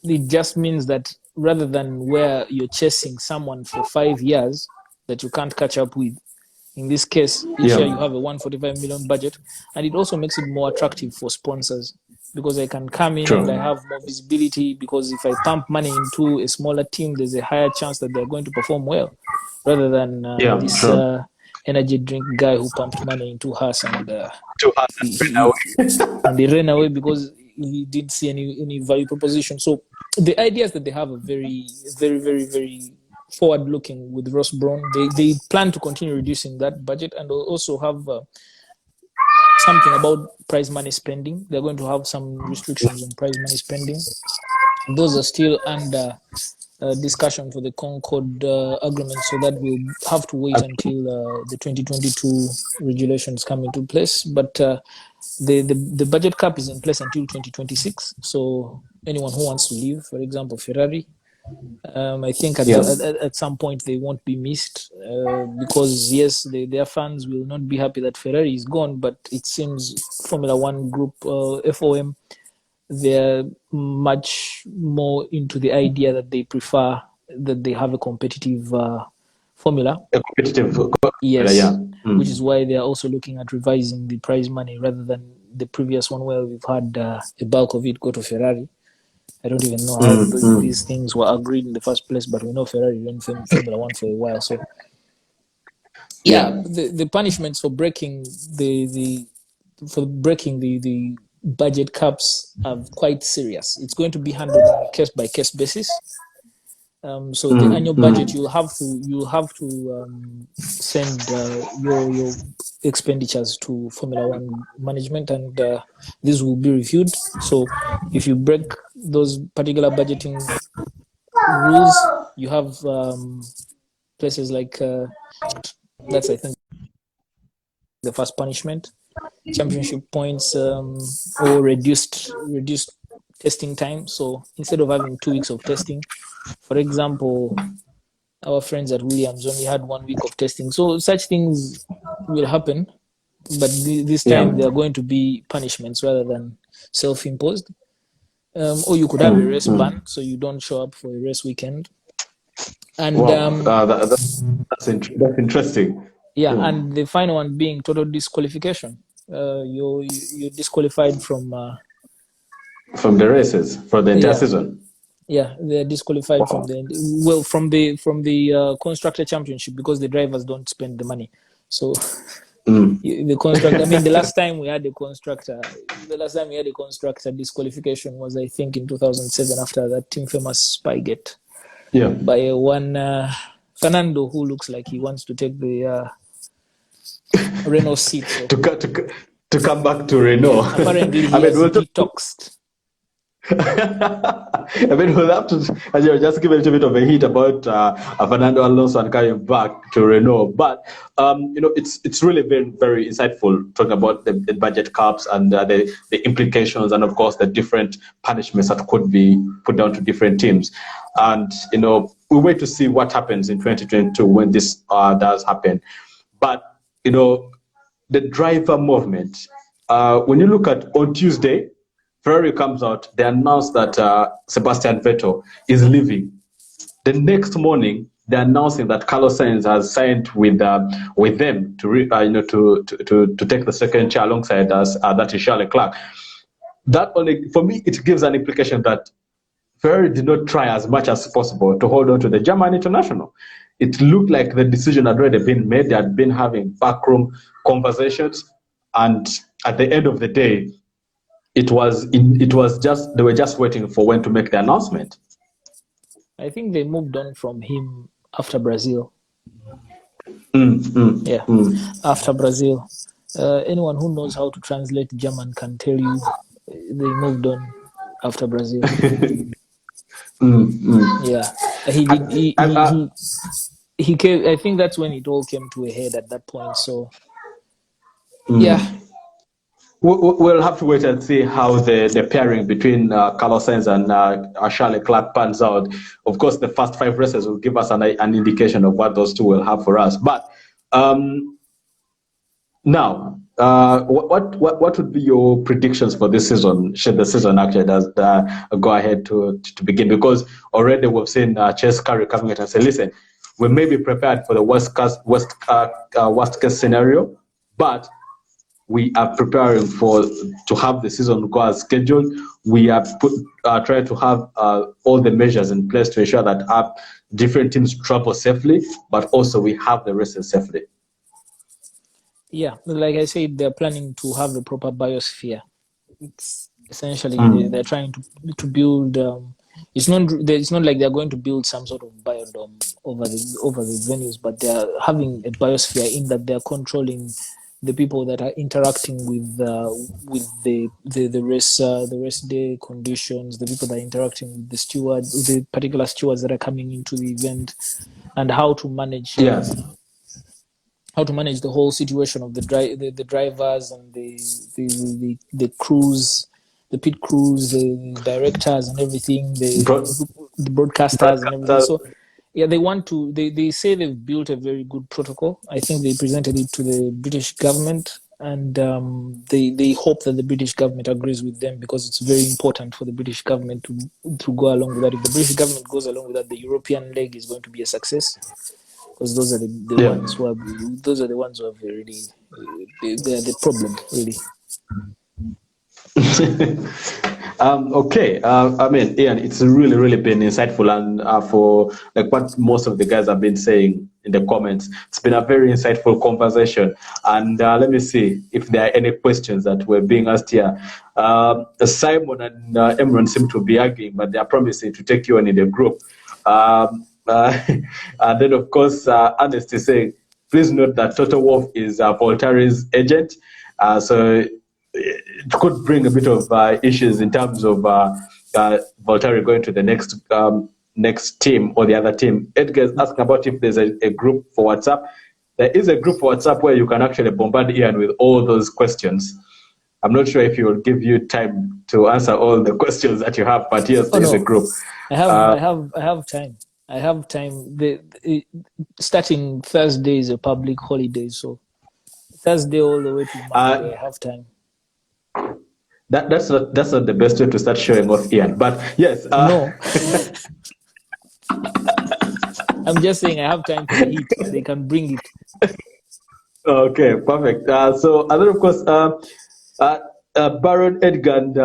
it just means that rather than where you're chasing someone for 5 years that you can't catch up with, in this case, each year you have a 145 million budget, and it also makes it more attractive for sponsors because I can come in and I have more visibility, because if I pump money into a smaller team, there's a higher chance that they're going to perform well, rather than this energy drink guy who pumped money into us and they ran away because he didn't see any value proposition. So the ideas that they have are very, very, very, very forward-looking with Ross Brown. They plan to continue reducing that budget, and they'll also have something about prize money spending. They're going to have some restrictions on prize money spending. Those are still under discussion for the Concord agreement, so that we'll have to wait until the 2022 regulations come into place. But the budget cap is in place until 2026. So anyone who wants to leave, for example, Ferrari, I think at some point they won't be missed because yes, their fans will not be happy that Ferrari is gone, but it seems Formula One group, FOM, they're much more into the idea that they prefer that they have a competitive formula. A competitive, yes, which is why they are also looking at revising the prize money rather than the previous one where we've had a bulk of it go to Ferrari. I don't even know how these things were agreed in the first place, but we know Ferrari ran Formula One for a while. So, the punishments for breaking the budget caps are quite serious. It's going to be handled on a case by case basis. So the annual budget, you'll have to send your expenditures to Formula One management, and this will be reviewed. So if you break those particular budgeting rules, you have places like that's, I think, the first punishment, championship points, or reduced testing time. So instead of having 2 weeks of testing, for example, our friends at Williams only had 1 week of testing. So such things will happen, but this time they are going to be punishments rather than self-imposed. Or you could have a race ban, so you don't show up for a race weekend. And that's interesting. And the final one being total disqualification. You're disqualified from the races for the entire season. Yeah, they're disqualified from the constructor championship because the drivers don't spend the money. So the constructor. I mean, the last time we had a constructor disqualification was, I think, in 2007 after that Team Famous Spygate. Yeah. By one Fernando, who looks like he wants to take the Renault seat. So. To come back to Renault. Apparently, he has detoxed. I mean, we'll have to just give a little bit of a hint about Fernando Alonso and coming back to Renault. But it's really very, very insightful talking about the budget caps and the implications, and of course the different punishments that could be put down to different teams. And we wait to see what happens in 2022 when this does happen. But the driver movement. When you look at on Tuesday, Ferrari comes out, they announce that Sebastian Vettel is leaving. The next morning, they're announcing that Carlos Sainz has signed with them to take the second chair alongside us. That is Charles Leclerc. That only, for me, it gives an implication that Ferrari did not try as much as possible to hold on to the German international. It looked like the decision had already been made. They had been having backroom conversations, and at the end of the day, it was just, they were just waiting for when to make the announcement. I think they moved on from him after Brazil. After Brazil. Anyone who knows how to translate German can tell you they moved on after Brazil. Yeah, he did. He came. I think that's when it all came to a head at that point. So, yeah. We'll have to wait and see how the pairing between Carlos Sainz and Charles Leclerc pans out. Of course, the first 5 races will give us an indication of what those two will have for us. But now, what would be your predictions for this season? Should the season actually does go ahead to begin? Because already we've seen Chase Carey coming out and say, "Listen, we may be prepared for the worst case scenario, but we are preparing to have the season go as scheduled. We are trying to have all the measures in place to ensure that our different teams travel safely, but also we have the races safely." Yeah, like I said, they're planning to have a proper biosphere. It's essentially they're trying to build. It's not like they're going to build some sort of biodome over the venues, but they're having a biosphere in that they're controlling the people that are interacting with the race day conditions, the people that are interacting with the stewards, the particular stewards that are coming into the event, and how to manage the whole situation of the drivers and the crews, the pit crews, the directors and everything, the broadcasters and everything. So yeah, they say they've built a very good protocol. I think they presented it to the British government, and they hope that the British government agrees with them, because it's very important for the British government to go along with that. If the British government goes along with that, the European leg is going to be a success, because those are the ones who have really they're the problem, really. Okay. I mean, Ian, it's really been insightful, and for like what most of the guys have been saying in the comments, it's been a very insightful conversation. And let me see if there are any questions that were being asked here. Simon and Emron seem to be arguing, but they are promising to take you on in the group. And then, of course, Ernest is saying, please note that Toto Wolff is Voltaire's agent. So it could bring a bit of issues in terms of Voltaire going to the next team or the other team. Edgar is asking about if there's a group for WhatsApp. There is a group for WhatsApp where you can actually bombard Ian with all those questions. I'm not sure if he will give you time to answer all the questions that you have, but yes, there's a group. I have time. I have time. Starting Thursday is a public holiday, so Thursday all the way to Monday, I have time. That's not the best way to start showing off, Ian. But yes, no. I'm just saying I have time for the heat. They can bring it. Okay, perfect. So, and then of course, Baron Edgar and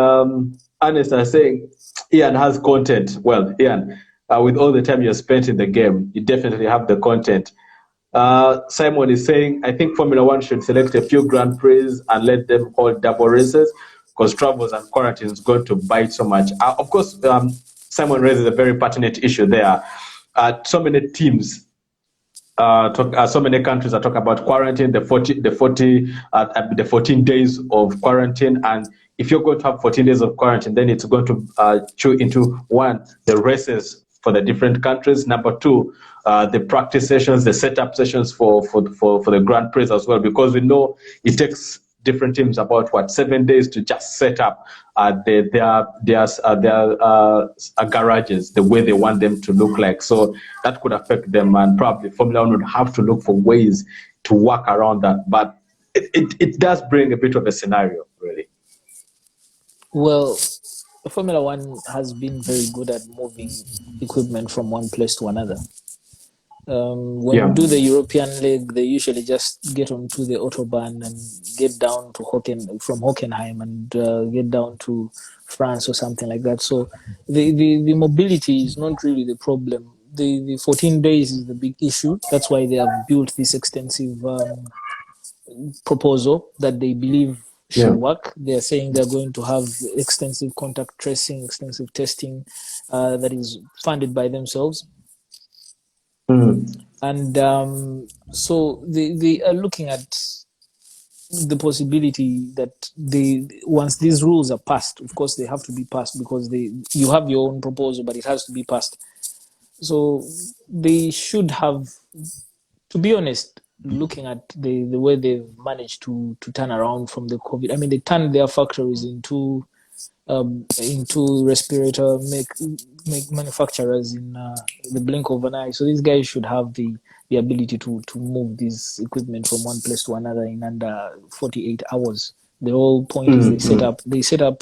Ernest are saying Ian has content. Well, Ian, with all the time you spent in the game, you definitely have the content. Simon is saying, I think Formula One should select a few Grand Prix and let them hold double races, because travels and quarantine is going to bite so much. Of course, Simon raises a very pertinent issue there. So many teams, so many countries are talking about quarantine, the 14 days of quarantine, and if you're going to have 14 days of quarantine, then it's going to chew into one, the races for the different countries. Number two, the practice sessions, the setup sessions for the Grand Prix as well, because we know it takes different teams about 7 days to just set up their garages the way they want them to look like. So that could affect them, and probably Formula One would have to look for ways to work around that. But it does bring a bit of a scenario, really. Well, Formula One has been very good at moving equipment from one place to another. When you do the European leg, they usually just get onto the Autobahn and get down to from Hockenheim and get down to France or something like that. So the mobility is not really the problem. The 14 days is the big issue. That's why they have built this extensive proposal that they believe should work. They're saying they're going to have extensive contact tracing, extensive testing that is funded by themselves. And so they are looking at the possibility that once these rules are passed, of course they have to be passed because you have your own proposal, but it has to be passed. So they should have, to be honest, looking at the way they've managed to turn around from the COVID. I mean, they turned their factories into respirator make manufacturers in the blink of an eye. So these guys should have the ability to move this equipment from one place to another in under 48 hours. The whole point is they set up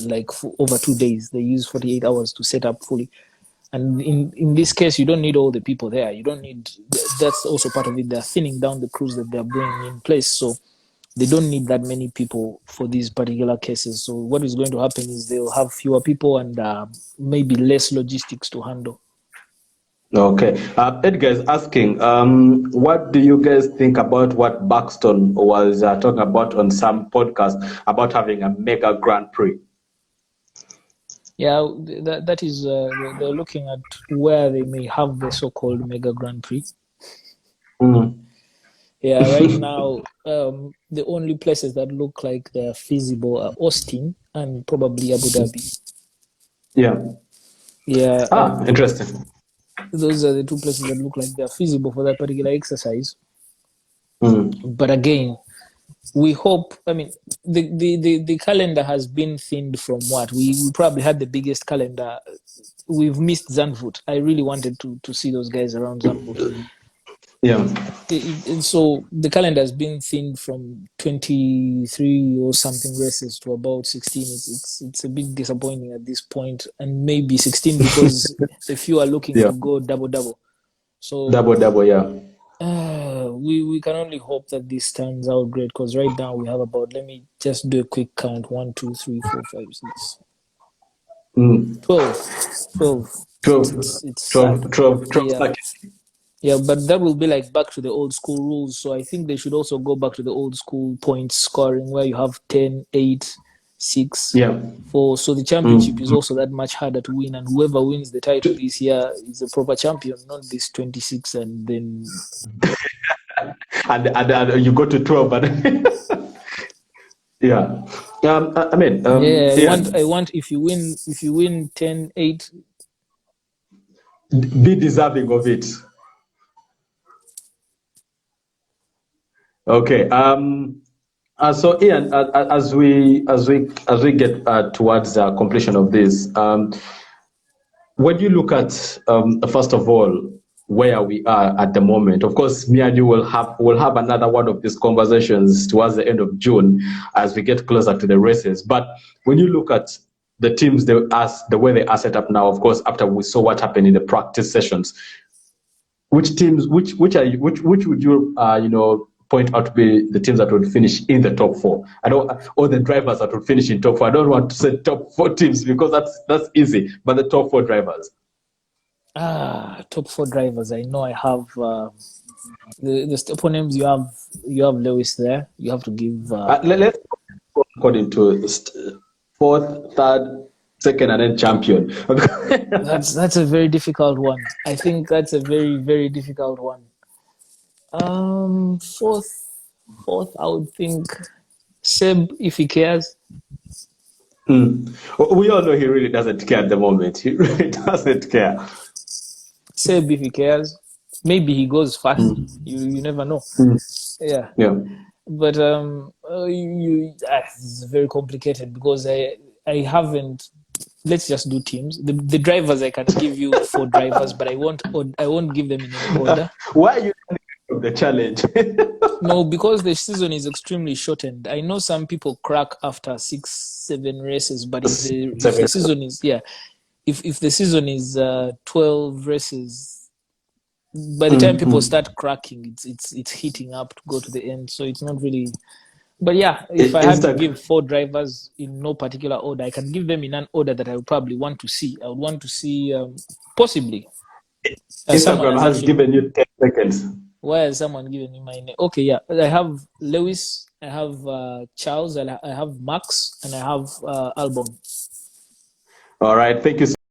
like over 2 days. They use 48 hours to set up fully. And in this case, you don't need all the people there. You don't need, that's also part of it. They're thinning down the crews that they're bringing in place. So they don't need that many people for these particular cases. So what is going to happen is they'll have fewer people and maybe less logistics to handle. Okay. Edgar is asking, what do you guys think about what Buxton was talking about on some podcast about having a mega Grand Prix? Yeah, that is, they're looking at where they may have the so-called mega Grand Prix. Yeah, right now, the only places that look like they're feasible are Austin and probably Abu Dhabi. Yeah. Yeah. Interesting. Those are the two places that look like they're feasible for that particular exercise. But again, we hope, I mean, the calendar has been thinned from what? We probably had the biggest calendar. We've missed Zandvoort. I really wanted to see those guys around Zandvoort. Yeah. And so the calendar has been thinned from 23 or something races to about 16. It's a bit disappointing at this point, and maybe 16 because a few are looking to go double. So double, yeah. We can only hope that this turns out great because right now we have about, let me just do a quick count, 1, 2, 3, 4, 5, 6, 12. 12. Yeah, but that will be like back to the old school rules. So I think they should also go back to the old school points scoring where you have 10, 8, 6, 4. So the championship is also that much harder to win. And whoever wins the title this year is a proper champion, not this 26 and then... and you go to 12. And yeah. I mean... I want if you win 10, 8... Be deserving of it. Okay. So Ian, as we get towards the completion of this, when you look at first of all where we are at the moment, of course, me and you will have another one of these conversations towards the end of June as we get closer to the races. But when you look at the teams, the way they are set up now, of course, after we saw what happened in the practice sessions, which teams, which would you point out to be the teams that would finish in the top 4? Or the drivers that would finish in top 4. I don't want to say top 4 teams because that's easy, but the top 4 drivers. Top 4 drivers. I know I have the opponents. You have Lewis there. You have to give. Let's go according to 4th, 3rd, 2nd, and then champion. That's a very difficult one. I think that's a very, very difficult one. 4th, I would think Seb, if he cares. We all know he really doesn't care at the moment. He really doesn't care. Seb, if he cares, maybe he goes fast. You never know. Yeah. But it's very complicated because I haven't. Let's just do teams. The drivers, I can give you 4 drivers, but I won't give them in any order. Why are you the challenge? No, because the season is extremely shortened. I know some people crack after 6, 7 races, but if the season is if the season is 12 races, by the time people start cracking, it's heating up to go to the end. So it's not really. But yeah, if I had to give 4 drivers in no particular order, I can give them in an order that I would probably want to see. I would want to see possibly. Instagram has given you 10 seconds. Why has someone given me my name? Okay, yeah. I have Lewis, I have Charles, I have Max, and I have Albon. All right. Thank you.